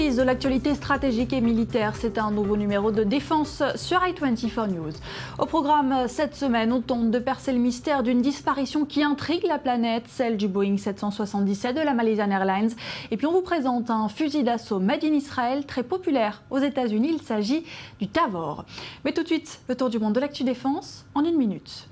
L'analyse de l'actualité stratégique et militaire, c'est un nouveau numéro de Défense sur i24 News. Au programme cette semaine, on tente de percer le mystère d'une disparition qui intrigue la planète, celle du Boeing 777 de la Malaysian Airlines. Et puis on vous présente un fusil d'assaut made in Israël très populaire aux États-Unis. Il s'agit du Tavor. Mais tout de suite, le tour du monde de l'actu défense en 1 minute.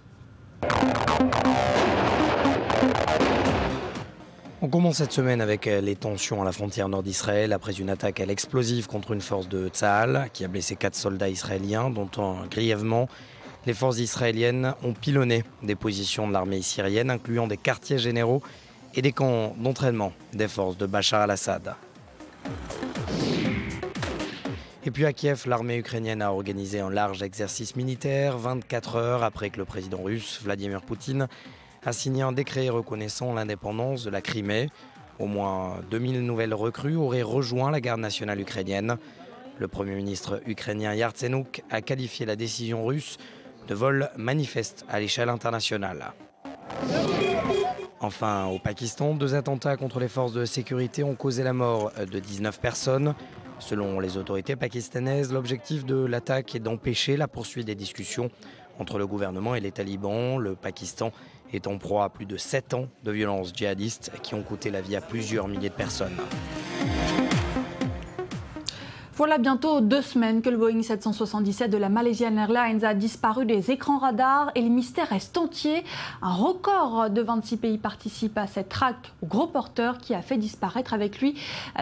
On commence cette semaine avec les tensions à la frontière nord d'Israël après une attaque à l'explosif contre une force de Tsahal qui a blessé 4 soldats israéliens, dont grièvement. Les forces israéliennes ont pilonné des positions de l'armée syrienne, incluant des quartiers généraux et des camps d'entraînement des forces de Bachar al-Assad. Et puis à Kiev, l'armée ukrainienne a organisé un large exercice militaire 24 heures après que le président russe Vladimir Poutine a signé un décret reconnaissant l'indépendance de la Crimée. Au moins 2000 nouvelles recrues auraient rejoint la garde nationale ukrainienne. Le Premier ministre ukrainien Yatsenyuk a qualifié la décision russe de vol manifeste à l'échelle internationale. Enfin, au Pakistan, 2 attentats contre les forces de sécurité ont causé la mort de 19 personnes. Selon les autorités pakistanaises, l'objectif de l'attaque est d'empêcher la poursuite des discussions entre le gouvernement et les talibans. Le Pakistan est en proie à plus de 7 ans de violences djihadistes qui ont coûté la vie à plusieurs milliers de personnes. Voilà bientôt 2 semaines que le Boeing 777 de la Malaysian Airlines a disparu des écrans radars et le mystère reste entier. Un record de 26 pays participe à cette traque au gros porteur qui a fait disparaître avec lui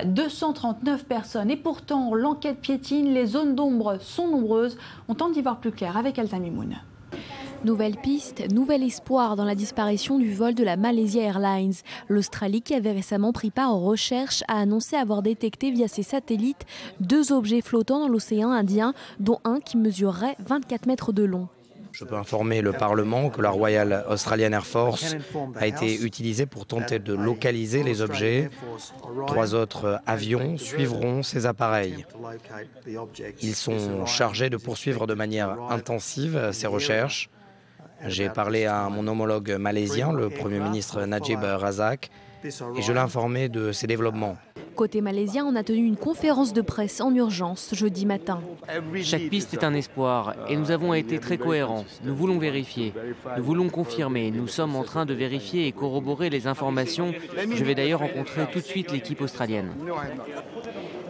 239 personnes. Et pourtant, l'enquête piétine, les zones d'ombre sont nombreuses. On tente d'y voir plus clair avec Elsa Mimoun. Nouvelle piste, nouvel espoir dans la disparition du vol de la Malaysia Airlines. L'Australie, qui avait récemment pris part aux recherches, a annoncé avoir détecté via ses satellites 2 objets flottants dans l'océan Indien, dont un qui mesurerait 24 mètres de long. Je peux informer le Parlement que la Royal Australian Air Force a été utilisée pour tenter de localiser les objets. 3 autres avions suivront ces appareils. Ils sont chargés de poursuivre de manière intensive ces recherches. J'ai parlé à mon homologue malaisien, le Premier ministre Najib Razak, et je l'ai informé de ces développements. Côté malaisien, on a tenu une conférence de presse en urgence jeudi matin. Chaque piste est un espoir et nous avons été très cohérents. Nous voulons vérifier, nous voulons confirmer. Nous sommes en train de vérifier et corroborer les informations. Je vais d'ailleurs rencontrer tout de suite l'équipe australienne.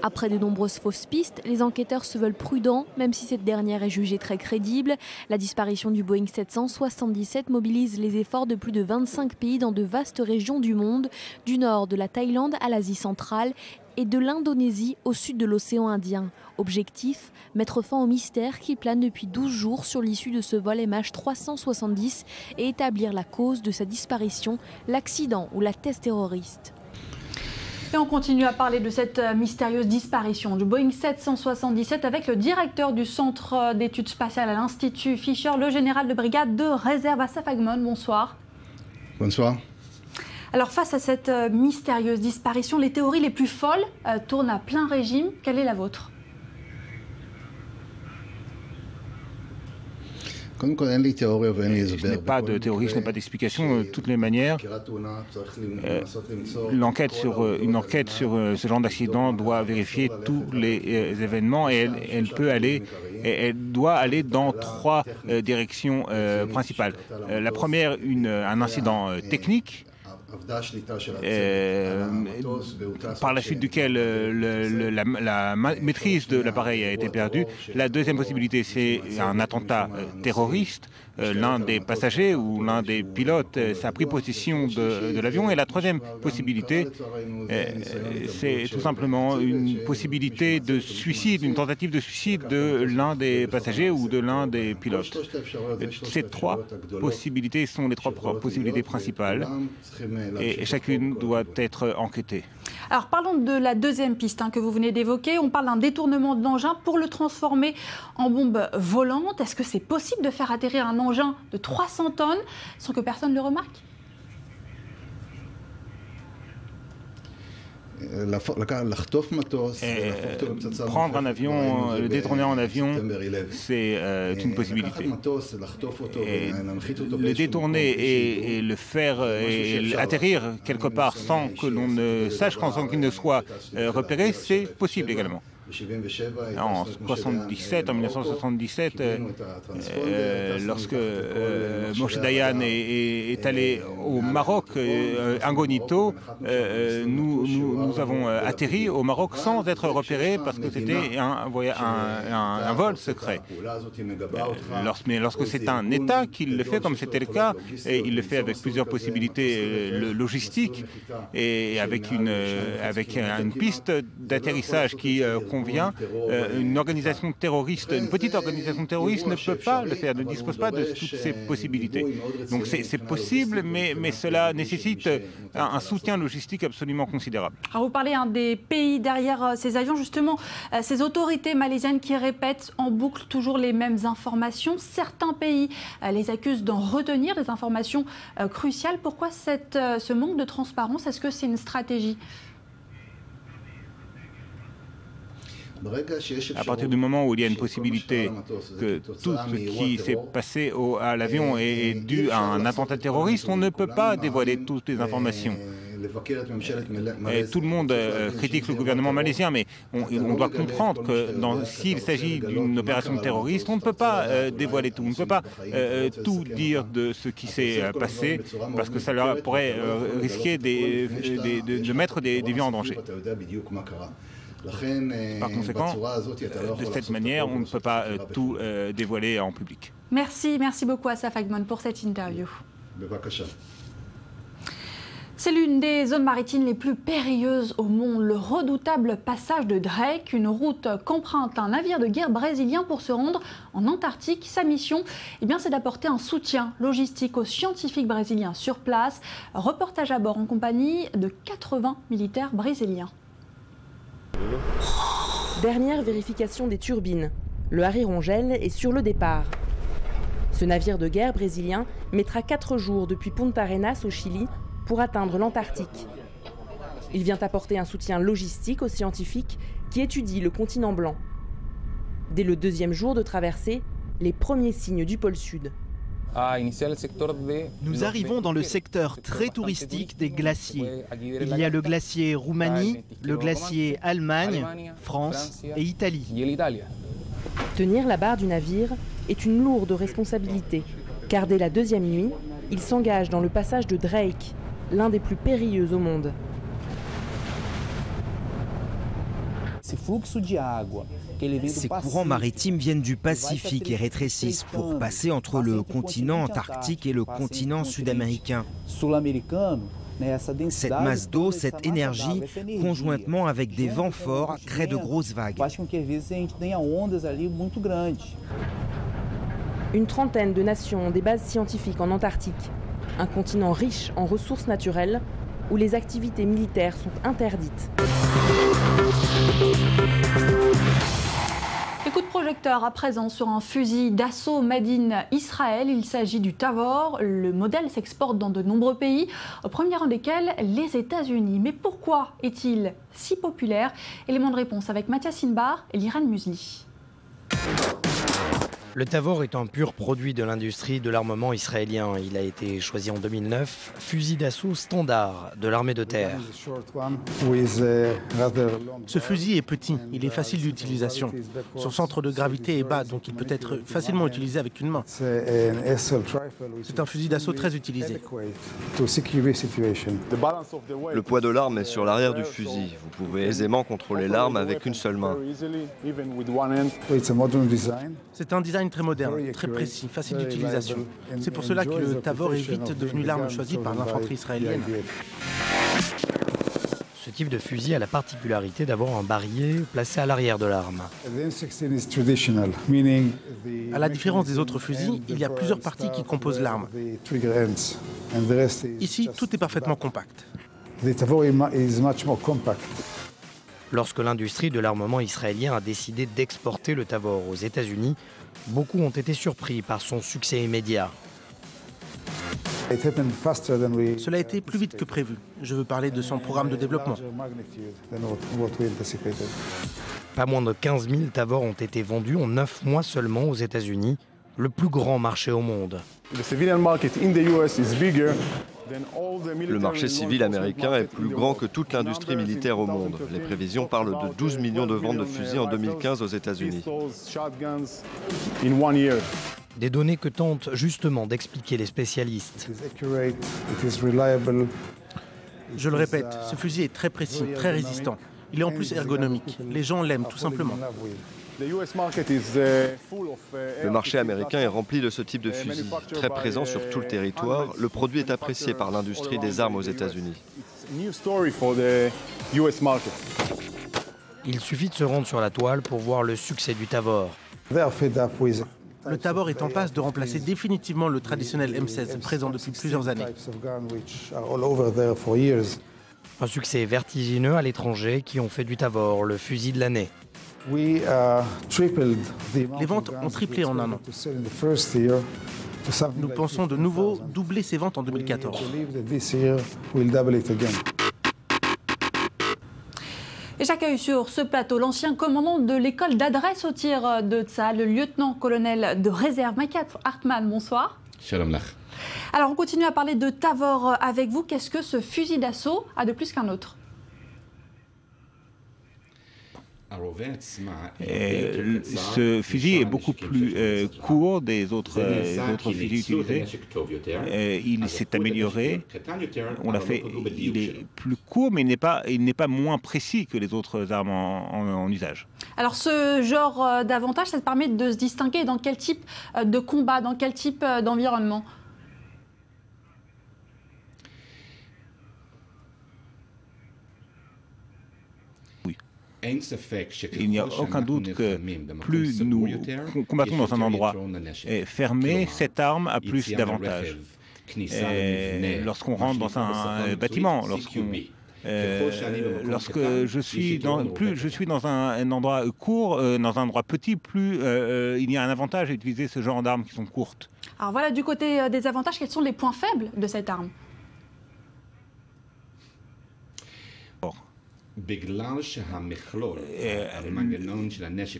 Après de nombreuses fausses pistes, les enquêteurs se veulent prudents, même si cette dernière est jugée très crédible. La disparition du Boeing 777 mobilise les efforts de plus de 25 pays dans de vastes régions du monde, du nord de la Thaïlande à l'Asie centrale et de l'Indonésie au sud de l'océan Indien. Objectif, mettre fin au mystère qui plane depuis 12 jours sur l'issue de ce vol MH370 et établir la cause de sa disparition, l'accident ou la thèse terroriste. Et on continue à parler de cette mystérieuse disparition du Boeing 777 avec le directeur du Centre d'études spatiales à l'Institut Fisher, le général de brigade de réserve Assaf Agmon. Bonsoir. Bonsoir. Alors face à cette mystérieuse disparition, les théories les plus folles tournent à plein régime. Quelle est la vôtre ? Je n'ai pas de théorie, je n'ai pas d'explication. De toutes les manières, une enquête sur ce genre d'accident doit vérifier tous les événements et elle doit aller dans 3 directions principales. La première, un incident technique. Par la suite duquel la maîtrise de l'appareil a été perdue. La deuxième possibilité, c'est un attentat terroriste. L'un des passagers ou l'un des pilotes a pris possession de l'avion. Et la troisième possibilité, c'est tout simplement une possibilité de suicide, une tentative de suicide de l'un des passagers ou de l'un des pilotes. Ces 3 possibilités sont les 3 possibilités principales. Et chacune doit être enquêtée. Alors parlons de la deuxième piste que vous venez d'évoquer. On parle d'un détournement de l'engin pour le transformer en bombe volante. Est-ce que c'est possible de faire atterrir un engin de 300 tonnes sans que personne ne le remarque ? Prendre un avion, le détourner en avion, c'est une possibilité. Et le détourner et le faire atterrir quelque part sans que l'on ne sache, sans qu'il ne soit repéré, c'est possible également. En 1977, lorsque Moshe Dayan est allé au Maroc incognito, nous avons atterri au Maroc sans être repérés parce que c'était un vol secret. Mais lorsque c'est un État qui le fait, comme c'était le cas, et il le fait avec plusieurs possibilités logistiques et avec une piste d'atterrissage qui convient, une organisation terroriste, une petite organisation terroriste ne peut pas le faire, ne dispose pas de toutes ces possibilités. Donc c'est possible, mais cela nécessite un soutien logistique absolument considérable. Alors vous parlez des pays derrière ces avions, justement, ces autorités malaisiennes qui répètent en boucle toujours les mêmes informations. Certains pays les accusent d'en retenir des informations cruciales. Pourquoi ce manque de transparence? Est-ce que c'est une stratégie? À partir du moment où il y a une possibilité que tout ce qui s'est passé à l'avion est dû à un attentat terroriste, on ne peut pas dévoiler toutes les informations. Et tout le monde critique le gouvernement malaisien, mais on doit comprendre que s'il s'agit d'une opération terroriste, on ne peut pas dévoiler tout. On ne peut pas tout dire de ce qui s'est passé, parce que ça pourrait risquer de mettre des vies en danger. Par conséquent, de cette manière, on ne peut pas tout dévoiler en public. Merci beaucoup Asaf Agmon pour cette interview. C'est l'une des zones maritimes les plus périlleuses au monde, le redoutable passage de Drake, une route qu'emprunte un navire de guerre brésilien pour se rendre en Antarctique. Sa mission, c'est d'apporter un soutien logistique aux scientifiques brésiliens sur place. Reportage à bord en compagnie de 80 militaires brésiliens. Dernière vérification des turbines. Le Harry Rongel est sur le départ. Ce navire de guerre brésilien mettra 4 jours depuis Punta Arenas au Chili pour atteindre l'Antarctique. Il vient apporter un soutien logistique aux scientifiques qui étudient le continent blanc. Dès le 2e jour de traversée, les premiers signes du pôle Sud. Nous arrivons dans le secteur très touristique des glaciers. Il y a le glacier Roumanie, le glacier Allemagne, France et Italie. Tenir la barre du navire est une lourde responsabilité, car dès la 2e nuit, il s'engage dans le passage de Drake, l'un des plus périlleux au monde. Ces courants maritimes viennent du Pacifique et rétrécissent pour passer entre le continent antarctique et le continent sud-américain. Cette masse d'eau, cette énergie, conjointement avec des vents forts, crée de grosses vagues. Une trentaine de nations ont des bases scientifiques en Antarctique, un continent riche en ressources naturelles où les activités militaires sont interdites. Les coups de projecteur à présent sur un fusil d'assaut made in Israël. Il s'agit du Tavor. Le modèle s'exporte dans de nombreux pays, au premier rang desquels les États-Unis. Mais pourquoi est-il si populaire? Élément de réponse avec Mathias Inbar et Liran Musli. Le Tavor est un pur produit de l'industrie de l'armement israélien. Il a été choisi en 2009, fusil d'assaut standard de l'armée de terre. Ce fusil est petit, il est facile d'utilisation. Son centre de gravité est bas, donc il peut être facilement utilisé avec une main. C'est un fusil d'assaut très utilisé. Le poids de l'arme est sur l'arrière du fusil. Vous pouvez aisément contrôler l'arme avec une seule main. C'est un design très moderne, très précis, facile d'utilisation. C'est pour cela que le Tavor est vite devenu l'arme choisie par l'infanterie israélienne. Ce type de fusil a la particularité d'avoir un barillet placé à l'arrière de l'arme. À la différence des autres fusils, il y a plusieurs parties qui composent l'arme. Ici, tout est parfaitement compact. Lorsque l'industrie de l'armement israélien a décidé d'exporter le Tavor aux États-Unis, beaucoup ont été surpris par son succès immédiat. Cela a été plus vite que prévu. Je veux parler de son programme de développement. Pas moins de 15 000 Tavor ont été vendus en 9 mois seulement aux États-Unis, le plus grand marché au monde. Le marché civil américain est plus grand que toute l'industrie militaire au monde. Les prévisions parlent de 12 millions de ventes de fusils en 2015 aux États-Unis. Des données que tentent justement d'expliquer les spécialistes. Je le répète, ce fusil est très précis, très résistant. Il est en plus ergonomique. Les gens l'aiment tout simplement. Le marché américain est rempli de ce type de fusil. Très présent sur tout le territoire, le produit est apprécié par l'industrie des armes aux États-Unis. Il suffit de se rendre sur la toile pour voir le succès du Tavor. Le Tavor est en passe de remplacer définitivement le traditionnel M16 présent depuis plusieurs années. Un succès vertigineux à l'étranger qui ont fait du Tavor le fusil de l'année. Les ventes ont triplé en un an. Nous pensons de nouveau doubler ces ventes en 2014. Et j'accueille sur ce plateau l'ancien commandant de l'école d'adresse au tir de Tsahal, le lieutenant-colonel de réserve Michael Hartmann. Bonsoir. Shalom lach. Alors on continue à parler de Tavor avec vous. Qu'est-ce que ce fusil d'assaut a de plus qu'un autre ? Ce fusil est beaucoup plus court des autres fusils utilisés. Il s'est amélioré. On l'a fait. Il est plus court, mais il n'est pas moins précis que les autres armes en usage. Alors ce genre d'avantage, ça te permet de se distinguer dans quel type de combat, dans quel type d'environnement ? Il n'y a aucun doute que plus nous combattons dans un endroit fermé, cette arme a plus d'avantages. Lorsqu'on rentre dans un bâtiment, lorsque je suis dans un endroit court, dans un endroit petit, plus il y a un avantage à utiliser ce genre d'armes qui sont courtes. Alors voilà, du côté des avantages, quels sont les points faibles de cette arme ?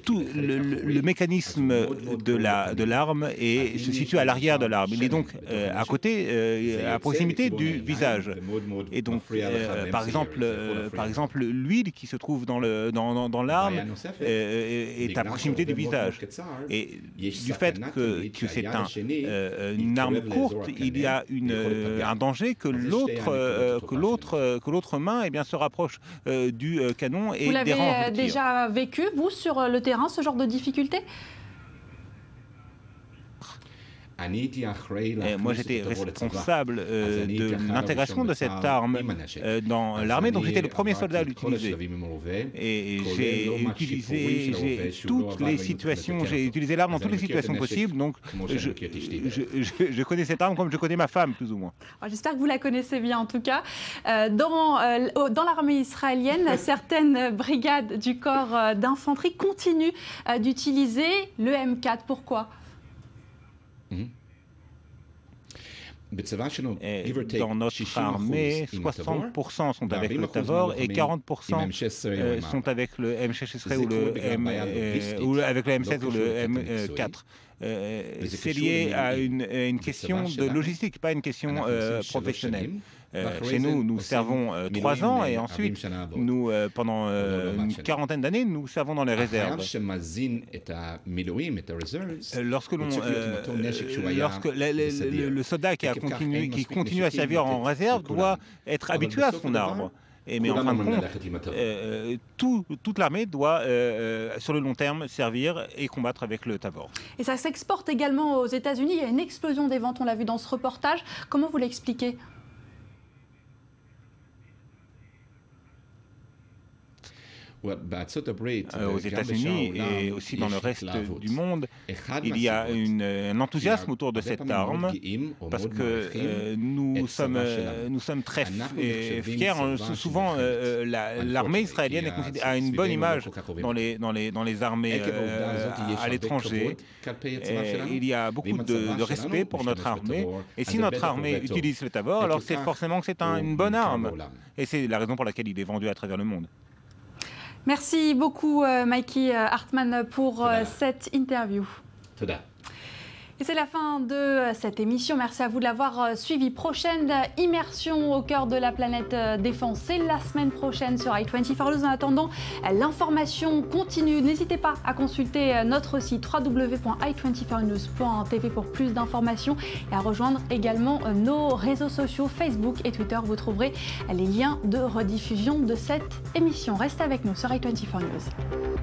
Tout le mécanisme de l'arme se situe à l'arrière de l'arme. Il est donc à côté, à proximité du visage. Et donc, par exemple, l'huile qui se trouve dans l'arme est à proximité du visage. Et du fait que c'est une arme courte, il y a un danger que l'autre main se rapproche du canon et dérange le tir. Vous l'avez déjà vécu, vous, sur le terrain, ce genre de difficulté ? Moi, j'étais responsable de l'intégration de cette arme dans l'armée, donc j'étais le premier soldat à l'utiliser. Et j'ai utilisé l'arme dans toutes les situations possibles, donc je connais cette arme comme je connais ma femme, plus ou moins. J'espère que vous la connaissez bien, en tout cas. Dans l'armée israélienne, certaines brigades du corps d'infanterie continuent d'utiliser le M4. Pourquoi ? Dans notre armée, 60% sont avec le Tavor et 40% sont avec le M16 ou avec le M16 ou le M4. C'est lié à une question de logistique, pas une question professionnelle. Chez nous, nous servons 3 ans et ensuite, pendant une quarantaine d'années, nous servons dans les réserves. Lorsque le soldat qui continue à servir en réserve doit être habitué à son arme. Mais en fin de compte, toute l'armée doit, sur le long terme, servir et combattre avec le Tavor. Et ça s'exporte également aux États-Unis. Il y a une explosion des ventes, on l'a vu dans ce reportage. Comment vous l'expliquez ? aux États-Unis et aussi dans le reste du monde, il y a un enthousiasme autour de cette arme parce que nous sommes très fiers. Souvent, l'armée israélienne a une bonne image dans les armées à l'étranger. Il y a beaucoup de respect pour notre armée. Et si notre armée utilise le tabor, alors c'est forcément que c'est une bonne arme. Et c'est la raison pour laquelle il est vendu à travers le monde. Merci beaucoup, Mikey Hartmann, pour cette interview. Et c'est la fin de cette émission. Merci à vous de l'avoir suivi. Prochaine immersion au cœur de la planète défense, c'est la semaine prochaine sur i24 News. En attendant, l'information continue. N'hésitez pas à consulter notre site www.i24news.tv pour plus d'informations et à rejoindre également nos réseaux sociaux Facebook et Twitter. Vous trouverez les liens de rediffusion de cette émission. Restez avec nous sur i24 News.